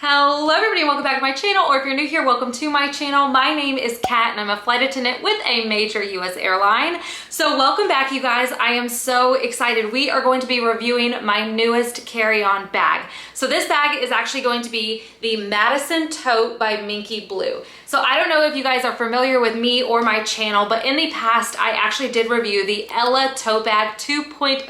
Hello everybody, welcome back to my channel, or if you're new here, welcome to my channel. My name is Kat and I'm a flight attendant with a major US airline. So welcome back, you guys. I am so excited. We are going to be reviewing my newest carry-on bag. So this bag is actually going to be the Madison Tote by MinkeeBlue. So I don't know if you guys are familiar with me or my channel, but in the past, I actually did review the Ella Tote Bag 2.0.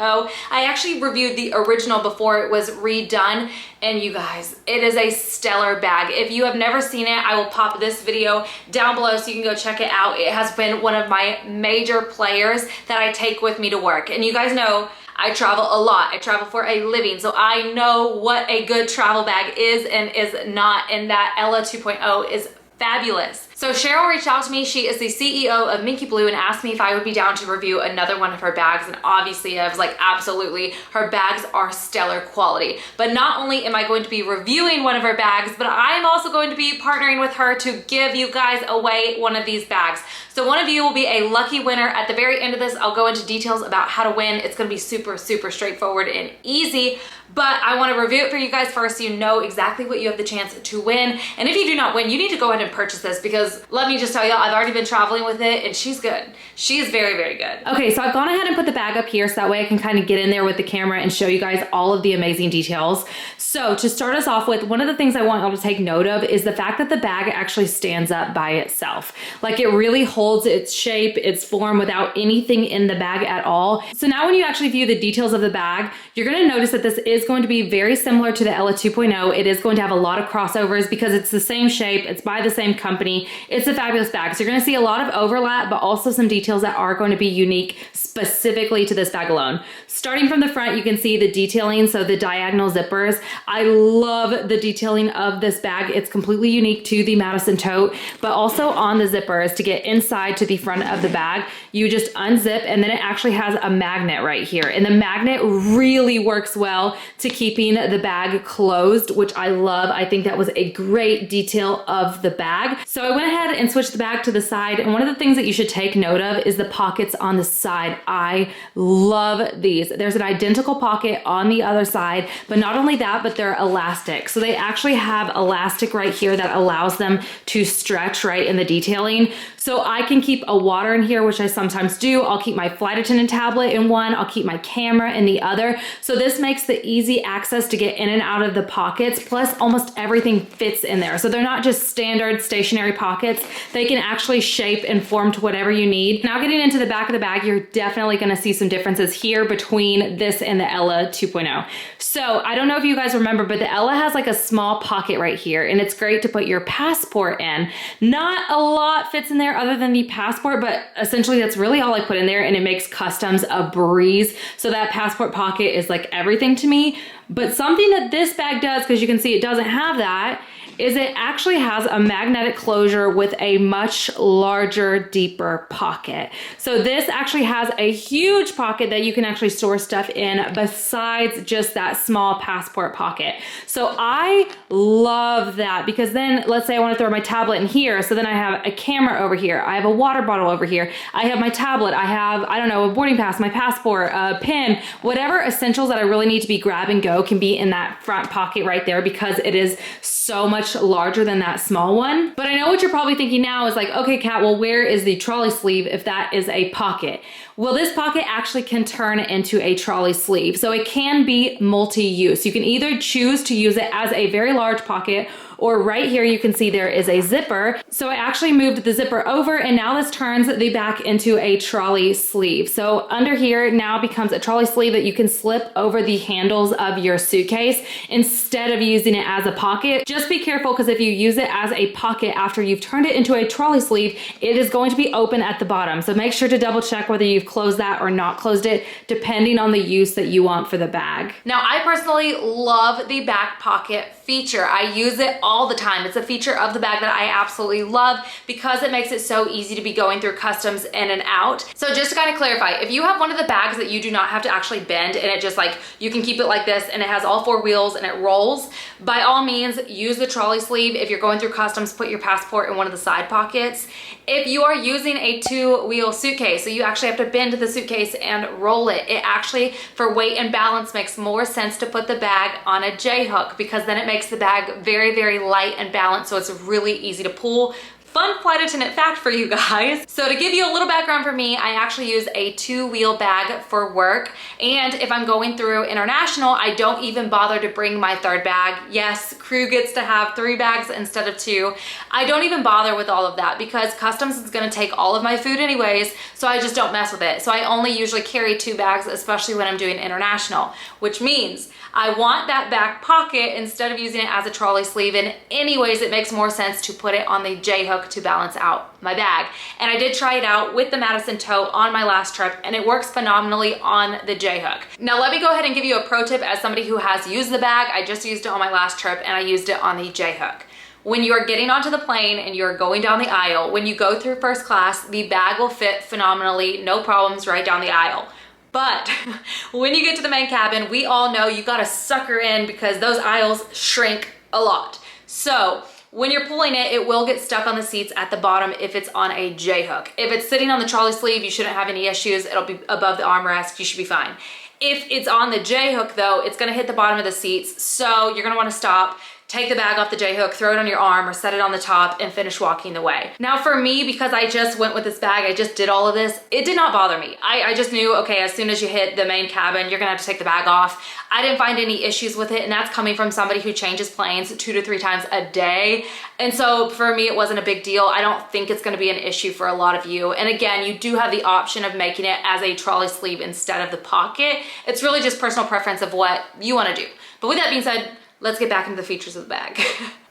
I actually reviewed the original before it was redone. And you guys, it is a stellar bag. If you have never seen it, I will pop this video down below so you can go check it out. It has been one of my major players that I take with me to work. And you guys know, I travel a lot. I travel for a living, so I know what a good travel bag is and is not, and that Ella 2.0 is fabulous. So Cheryl reached out to me. She is the CEO of MinkeeBlue and asked me if I would be down to review another one of her bags. And obviously I was like, absolutely. Her bags are stellar quality. But not only am I going to be reviewing one of her bags, but I'm also going to be partnering with her to give you guys away one of these bags. So one of you will be a lucky winner. At the very end of this, I'll go into details about how to win. It's gonna be super, super straightforward and easy. But I want to review it for you guys first so you know exactly what you have the chance to win. And if you do not win, you need to go ahead and purchase this, because let me just tell y'all, I've already been traveling with it and she's good. She is very, very good. Okay, so I've gone ahead and put the bag up here so that way I can kind of get in there with the camera and show you guys all of the amazing details. So to start us off with, one of the things I want y'all to take note of is the fact that the bag actually stands up by itself. Like, it really holds its shape, its form without anything in the bag at all. So now when you actually view the details of the bag, you're gonna notice that this is going to be very similar to the Ella 2.0. It is going to have a lot of crossovers because it's the same shape, it's by the same company. It's a fabulous bag. So you're gonna see a lot of overlap, but also some details that are going to be unique specifically to this bag alone. Starting from the front, you can see the detailing, so the diagonal zippers. I love the detailing of this bag. It's completely unique to the Madison Tote, but also on the zippers to get inside to the front of the bag, you just unzip and then it actually has a magnet right here. And the magnet really works well to keeping the bag closed, which I love. I think that was a great detail of the bag. So I went ahead and switched the bag to the side. And one of the things that you should take note of is the pockets on the side. I love these. There's an identical pocket on the other side, but not only that, but they're elastic. So they actually have elastic right here that allows them to stretch right in the detailing. So I can keep a water in here, which I sometimes do. I'll keep my flight attendant tablet in one. I'll keep my camera in the other. So this makes the easy access to get in and out of the pockets. Plus almost everything fits in there. So they're not just standard stationary pockets. They can actually shape and form to whatever you need. Now getting into the back of the bag, you're definitely gonna see some differences here between this and the Ella 2.0. So I don't know if you guys remember, but the Ella has like a small pocket right here, and it's great to put your passport in. Not a lot fits in there other than the passport, but essentially that's really all I put in there, and it makes customs a breeze. So that passport pocket is like everything to me. But something that this bag does, because you can see it doesn't have that, is it actually has a magnetic closure with a much larger, deeper pocket. So this actually has a huge pocket that you can actually store stuff in besides just that small passport pocket. So I love that, because then let's say I want to throw my tablet in here. So then I have a camera over here. I have a water bottle over here. I have my tablet. I have, I don't know, a boarding pass, my passport, a pen, whatever essentials that I really need to be grab and go can be in that front pocket right there, because it is so much larger than that small one. But I know what you're probably thinking now is like, okay, Kat, well, where is the trolley sleeve if that is a pocket? Well, this pocket actually can turn into a trolley sleeve. So it can be multi-use. You can either choose to use it as a very large pocket, or right here you can see there is a zipper. So I actually moved the zipper over, and now this turns the back into a trolley sleeve. So under here now becomes a trolley sleeve that you can slip over the handles of your suitcase instead of using it as a pocket. Just be careful, because if you use it as a pocket after you've turned it into a trolley sleeve, it is going to be open at the bottom. So make sure to double check whether you've closed that or not closed it, depending on the use that you want for the bag. Now, I personally love the back pocket feature. I use it all the time. It's a feature of the bag that I absolutely love, because it makes it so easy to be going through customs in and out. So just to kind of clarify, if you have one of the bags that you do not have to actually bend, and it just like, you can keep it like this and it has all four wheels and it rolls, by all means use use the trolley sleeve. If you're going through customs, put your passport in one of the side pockets. If you are using a 2-wheel suitcase, so you actually have to bend the suitcase and roll it, it actually, for weight and balance, makes more sense to put the bag on a J-hook, because then it makes the bag very, very light and balanced, so it's really easy to pull. Fun flight attendant fact for you guys. So to give you a little background for me, I actually use a 2-wheel bag for work. And if I'm going through international, I don't even bother to bring my 3rd bag. Yes, crew gets to have 3 bags instead of 2. I don't even bother with all of that because customs is gonna take all of my food anyways, so I just don't mess with it. So I only usually carry 2 bags, especially when I'm doing international, which means I want that back pocket instead of using it as a trolley sleeve. And anyways, it makes more sense to put it on the J-hook to balance out my bag. And I did try it out with the Madison Tote on my last trip, and it works phenomenally on the J-hook. Now let me go ahead and give you a pro tip as somebody who has used the bag. I just used it on my last trip and I used it on the J-hook. When you are getting onto the plane and you're going down the aisle, when you go through first class, the bag will fit phenomenally, no problems, right down the aisle. But when you get to the main cabin, we all know you gotta sucker in because those aisles shrink a lot. So when you're pulling it, it will get stuck on the seats at the bottom if it's on a J-hook. If it's sitting on the trolley sleeve, you shouldn't have any issues. It'll be above the armrest, you should be fine. If it's on the J-hook though, it's gonna hit the bottom of the seats. So you're gonna wanna stop, take the bag off the J-hook, throw it on your arm or set it on the top and finish walking the way. Now for me, because I just went with this bag, I just did all of this, it did not bother me. I just knew, okay, as soon as you hit the main cabin, you're gonna have to take the bag off. I didn't find any issues with it, and that's coming from somebody who changes planes 2 to 3 times a day. And so for me, it wasn't a big deal. I don't think it's gonna be an issue for a lot of you. And again, you do have the option of making it as a trolley sleeve instead of the pocket. It's really just personal preference of what you wanna do. But with that being said, let's get back into the features of the bag.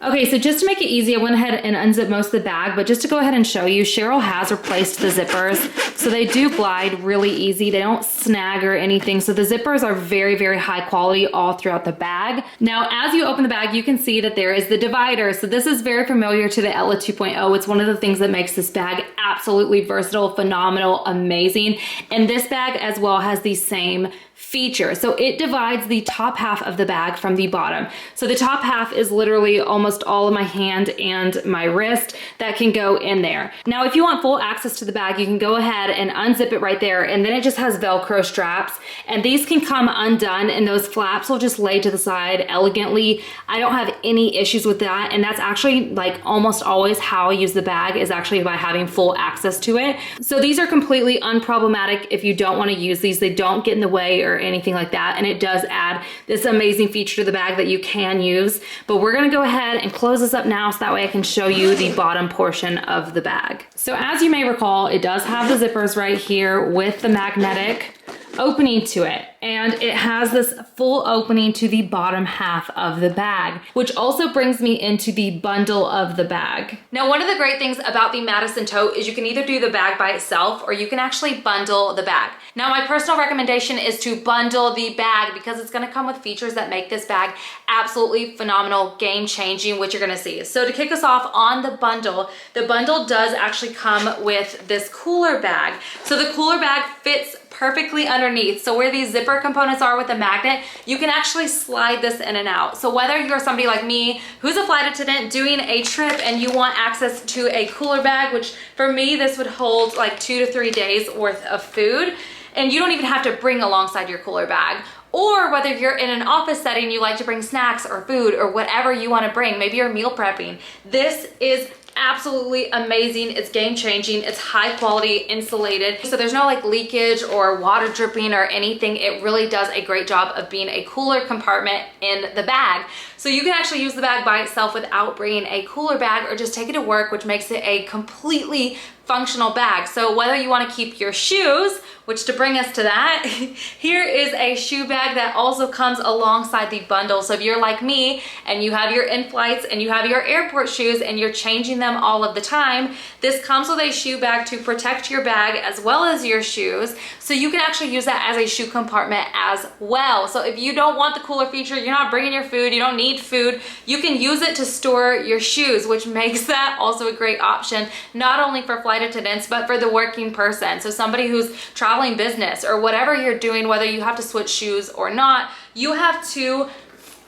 Okay, so just to make it easy, I went ahead and unzipped most of the bag, but just to go ahead and show you, Cheryl has replaced the zippers. So they do glide really easy. They don't snag or anything. So the zippers are very, very high quality all throughout the bag. Now, as you open the bag, you can see that there is the divider. So this is very familiar to the Ella 2.0. It's one of the things that makes this bag absolutely versatile, phenomenal, amazing. And this bag as well has the same feature. So it divides the top half of the bag from the bottom. So the top half is literally almost all of my hand and my wrist that can go in there. Now, if you want full access to the bag, you can go ahead and unzip it right there. And then it just has Velcro straps, and these can come undone and those flaps will just lay to the side elegantly. I don't have any issues with that. And that's actually like almost always how I use the bag, is actually by having full access to it. So these are completely unproblematic if you don't want to use these. They don't get in the way or anything like that, and it does add this amazing feature to the bag that you can use. But we're gonna go ahead and close this up now so that way I can show you the bottom portion of the bag. So as you may recall, it does have the zippers right here with the magnetic opening to it, and it has this full opening to the bottom half of the bag, which also brings me into the bundle of the bag. Now, one of the great things about the Madison Tote is you can either do the bag by itself or you can actually bundle the bag. Now, my personal recommendation is to bundle the bag because it's gonna come with features that make this bag absolutely phenomenal, game-changing, which you're gonna see. So to kick us off on the bundle does actually come with this cooler bag. So the cooler bag fits perfectly underneath. So where these zipper components are with the magnet, you can actually slide this in and out. So whether you're somebody like me who's a flight attendant doing a trip and you want access to a cooler bag, which for me, this would hold like 2 to 3 days worth of food, and you don't even have to bring alongside your cooler bag. Or whether you're in an office setting, you like to bring snacks or food or whatever you want to bring, maybe you're meal prepping. This is absolutely amazing. It's game changing. It's high quality, insulated. So there's no like leakage or water dripping or anything. It really does a great job of being a cooler compartment in the bag. So you can actually use the bag by itself without bringing a cooler bag or just take it to work, which makes it a completely functional bag. So whether you want to keep your shoes, which to bring us to that, here is a shoe bag that also comes alongside the bundle. So if you're like me and you have your in-flights and you have your airport shoes and you're changing them all of the time, this comes with a shoe bag to protect your bag as well as your shoes. So you can actually use that as a shoe compartment as well. So if you don't want the cooler feature, you're not bringing your food, you don't need food, you can use it to store your shoes, which makes that also a great option, not only for flight attendants, but for the working person. So somebody who's traveling business or whatever you're doing, whether you have to switch shoes or not, you have two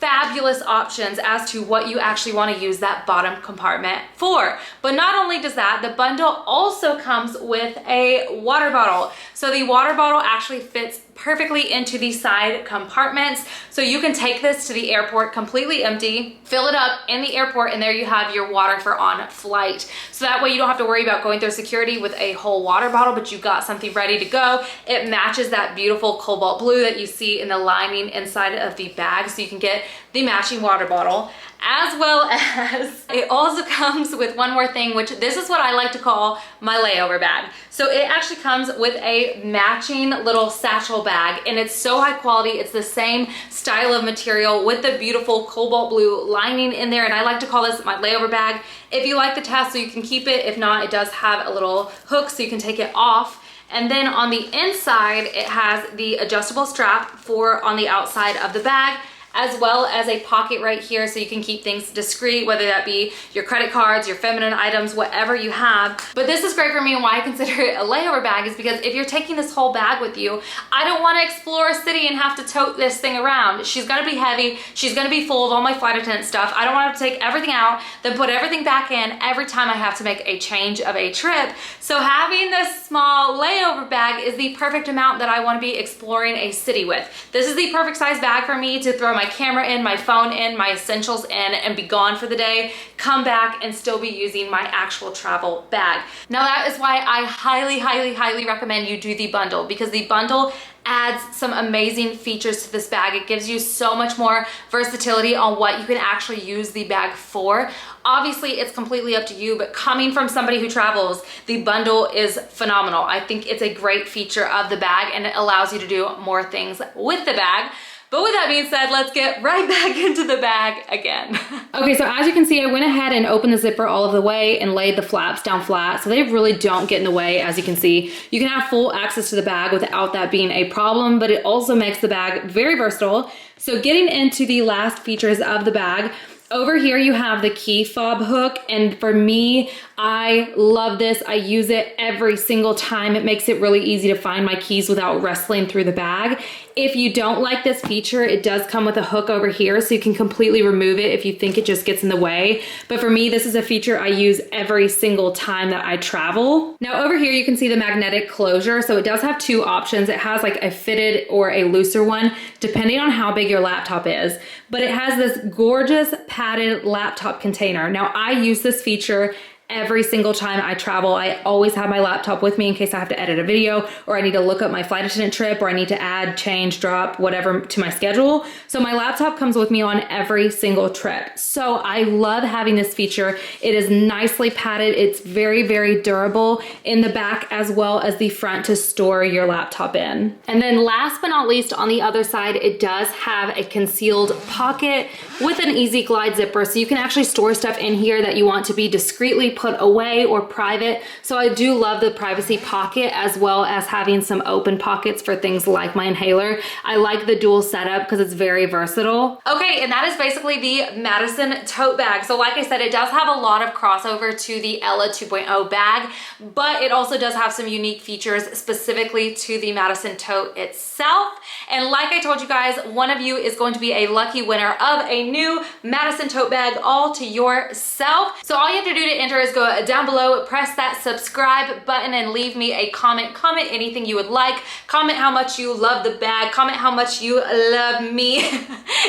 fabulous options as to what you actually want to use that bottom compartment for. But not only does that, the bundle also comes with a water bottle. So the water bottle actually fits perfectly into the side compartments. So you can take this to the airport completely empty, fill it up in the airport, and there you have your water for on flight. So that way you don't have to worry about going through security with a whole water bottle, but you've got something ready to go. It matches that beautiful cobalt blue that you see in the lining inside of the bag, so you can get the matching water bottle. As well as it also comes with one more thing, which this is what I like to call my layover bag. So it actually comes with a matching little satchel bag, and it's so high quality. It's the same style of material with the beautiful cobalt blue lining in there, and I like to call this my layover bag. If you like the tassel, you can keep it. If not, it does have a little hook so you can take it off. And then on the inside, it has the adjustable strap for on the outside of the bag, as well as a pocket right here so you can keep things discreet, whether that be your credit cards, your feminine items, whatever you have. But this is great for me, and why I consider it a layover bag is because if you're taking this whole bag with you, I don't want to explore a city and have to tote this thing around. She's gonna be heavy, she's gonna be full of all my flight attendant stuff. I don't want to take everything out, then put everything back in every time I have to make a change of a trip. So having this small layover bag is the perfect amount that I want to be exploring a city with. This is the perfect size bag for me to throw my camera in, my phone in, my essentials in, and be gone for the day, come back and still be using my actual travel bag. Now that is why I highly recommend you do the bundle, because the bundle adds some amazing features to this bag. It gives you so much more versatility on what you can actually use the bag for. Obviously, it's completely up to you, but coming from somebody who travels, the bundle is phenomenal. I think it's a great feature of the bag, and it allows you to do more things with the bag. But with that being said, let's get right back into the bag again. Okay, so as you can see, I went ahead and opened the zipper all of the way and laid the flaps down flat, so they really don't get in the way. As you can see, you can have full access to the bag without that being a problem, but it also makes the bag very versatile. So getting into the last features of the bag, over here you have the key fob hook, and for me, I love this. I use it every single time. It makes it really easy to find my keys without wrestling through the bag. If you don't like this feature, it does come with a hook over here, so you can completely remove it if you think it just gets in the way. But for me, this is a feature I use every single time that I travel. Now over here, you can see the magnetic closure. So it does have two options. It has like a fitted or a looser one, depending on how big your laptop is. But it has this gorgeous padded laptop container. Now I use this feature every single time I travel. I always have my laptop with me in case I have to edit a video, or I need to look up my flight attendant trip, or I need to add, change, drop, whatever to my schedule. So my laptop comes with me on every single trip. So I love having this feature. It is nicely padded. It's very durable in the back as well as the front to store your laptop in. And then last but not least, on the other side, it does have a concealed pocket with an easy glide zipper. So you can actually store stuff in here that you want to be discreetly put away or private. So I do love the privacy pocket, as well as having some open pockets for things like my inhaler. I like the dual setup because it's very versatile. Okay, and that is basically the Madison tote bag. So like I said, it does have a lot of crossover to the Ella 2.0 bag, but it also does have some unique features specifically to the Madison tote itself. And like I told you guys, one of you is going to be a lucky winner of a new Madison tote bag all to yourself. So all you have to do to enter is go down below, press that subscribe button, and leave me a comment. Comment anything you would like. Comment how much you love the bag. Comment how much you love me.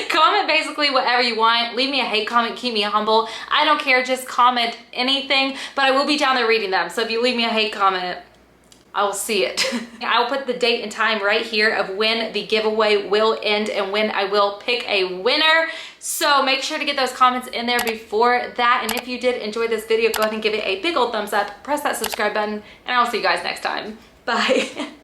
Comment basically whatever you want. Leave me a hate comment, keep me humble. I don't care, just comment anything, but I will be down there reading them. So if you leave me a hate comment, I will see it. I will put the date and time right here of when the giveaway will end and when I will pick a winner. So make sure to get those comments in there before that. And if you did enjoy this video, go ahead and give it a big old thumbs up, press that subscribe button, and I will see you guys next time. Bye.